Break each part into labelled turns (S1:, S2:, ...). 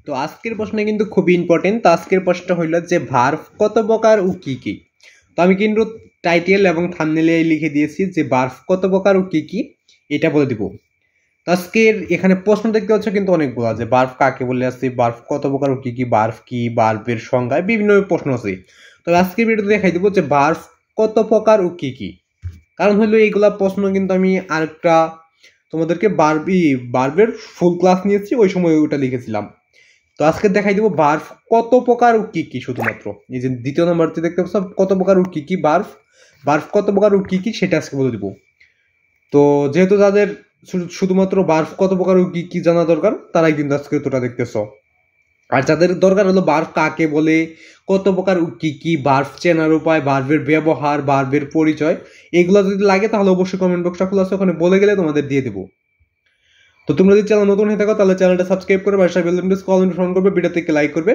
S1: তো আজকের প্রশ্নে কিন্তু খুবই ইম্পর্টেন্ট। তো আজকের প্রশ্নটা হইল যে ভার্ব কত প্রকার ও কি কি। তো আমি কিন্তু টাইটেল এবং থাম্বনেইলে লিখে দিয়েছি যে ভার্ব কত প্রকার ও কি কি, এটা বলে দিব। তো আজকের এখানে প্রশ্ন দেখতে হচ্ছে কিন্তু অনেকগুলো, যে ভার্ব কাকে বলে আছে, ভার্ব কত প্রকার ও কি কি, ভার্ব কি, ভার্বের সংজ্ঞায় বিভিন্ন প্রশ্ন আছে। তবে আজকের ভিডিওতে দেখাই দিব যে ভার্ব কত প্রকার ও কি কি। কারণ হলো এইগুলা প্রশ্ন কিন্তু আমি আরেকটা তোমাদেরকে ভার্বের ফুল ক্লাস নিয়েছি, ওই সময় ওটা লিখেছিলাম। তো আজকে দেখাই দিব ভার্ব কত প্রকার ও কি কি। শুধুমাত্র এই যে দ্বিতীয় নাম্বারটি দেখতে পাচ্ছ, কত প্রকার ও কি কি ভার্ব, ভার্ব কত প্রকার ও কি কি সেটা আজকে বলে দিব। তো যেহেতু যাদের শুধুমাত্র ভার্ব কত প্রকার ও কি কি জানা দরকার, তারাই কিন্তু আজকে তোটা দেখতেছ। আর যাদের দরকার হলো ভার্ব কাকে বলে, কত প্রকার ও কি কি, ভার্ব চেনার উপায়, ভার্বের ব্যবহার, ভার্বের পরিচয়, এগুলো যদি লাগে তাহলে অবশ্যই কমেন্ট বক্সটা খোলা আছে, ওখানে বলে গেলে তোমাদের দিয়ে দেবো। তো তোমরা যদি চ্যানেল নতুন হয়ে থাকো তাহলে চ্যানেলটা সাবস্ক্রাইব করে পাশে বেল আইকনটি কল ইনফর্ম করবে, ভিডিওতে লাইক করবে।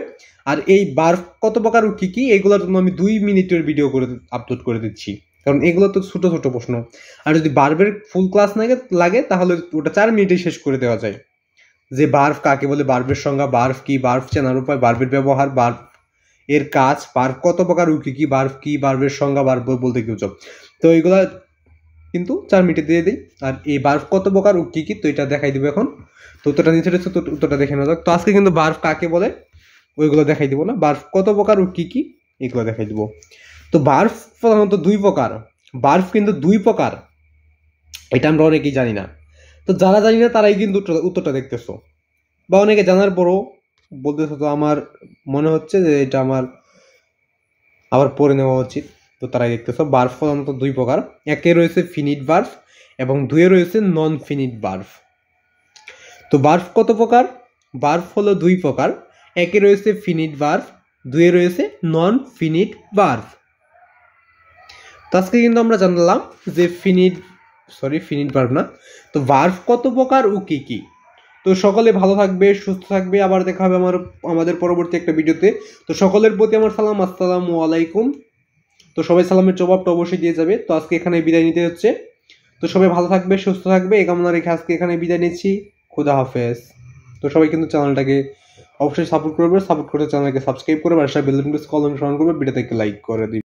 S1: আর এই ভার্ব কত প্রকার ও কি কি, এগুলোর জন্য আমি 2 মিনিটের ভিডিও করে আপলোড করে দিচ্ছি, কারণ এগুলো তো ছোট ছোট প্রশ্ন। আর যদি ভার্বের ফুল ক্লাস লাগে তাহলে ওটা 4 মিনিটে শেষ করে দেওয়া যায়। যে ভার্ব কাকে বলে, ভার্বের সংজ্ঞা, ভার্ব কি, ভার্ব চেনার উপায়, ভার্বের ব্যবহার, ভার্ব এর কাজ, ভার্ব কত প্রকার ও কি কি, ভার্ব কি, ভার্বের সংজ্ঞা, ভার্ব বলতে কি বুঝো। তো এইগুলা কিন্তু 4 মিনিটে দিয়ে দিই। আর এই ভার্ব কত প্রকার ও কি কি, তো এটা দেখাই দিব এখন। তো উত্তরটা নিচে রয়েছে, তো উত্তরটা দেখে নেওয়া যাক। তো আজকে কিন্তু ভার্ব কাকে বলে ওইগুলো দেখাই দিব না, ভার্ব কত প্রকার ও কি কি এগুলো দেখাই দিব। তো ভার্ব প্রধানত 2 প্রকার, ভার্ব কিন্তু 2 প্রকার, এটা আমরা অনেকেই জানি না। তো যারা জানি না তারাই কিন্তু উত্তরটা দেখতেছো, বা অনেকে জানার পরও বলতেছো। তো আমার মনে হচ্ছে যে এটা আমার আবার পড়ে নেওয়া উচিত। তো তারাই দেখতেছো ভার্ব প্রধানত 2 প্রকার, একে রয়েছে ফিনিট ভার্ব এবং 2 রয়েছে নন ফিনিট ভার্ব। তো ভার্ব কত প্রকার, ভার্ব হলো 2 প্রকার, একে রয়েছে ফিনিট ভার্ব, 2 রয়েছে নন ফিনিট ভার্ব। তো আজকে কিন্তু আমরা জানলাম যে ফিনিট ভার্ব না, তো ভার্ব কত প্রকার ও কি কি। তো সকলে ভালো থাকবে, সুস্থ থাকবে, আবার দেখা হবে আমাদের পরবর্তী একটা ভিডিওতে। তো সকলের প্রতি আমার সালাম, আসসালামু আলাইকুম। তো সবাই সালামের জবাবটা অবশ্যই দিয়ে যাবে। তো আজকে এখানে বিদায় নিতে হচ্ছে। তো সবাই ভালো থাকবে, সুস্থ থাকবে, এই কামনা রেখে আজকে এখানে বিদায় নিচ্ছি। খুদা হাফেজ। তো সবাই কিন্তু চ্যানেলটাকে অবশ্যই সাপোর্ট করবে, সাপোর্ট করতে চ্যানেলকে সাবস্ক্রাইব করে পাশে বেল আইকনটি কল অনুসরণ করবে, ভিডিওতে লাইক করে দিবে।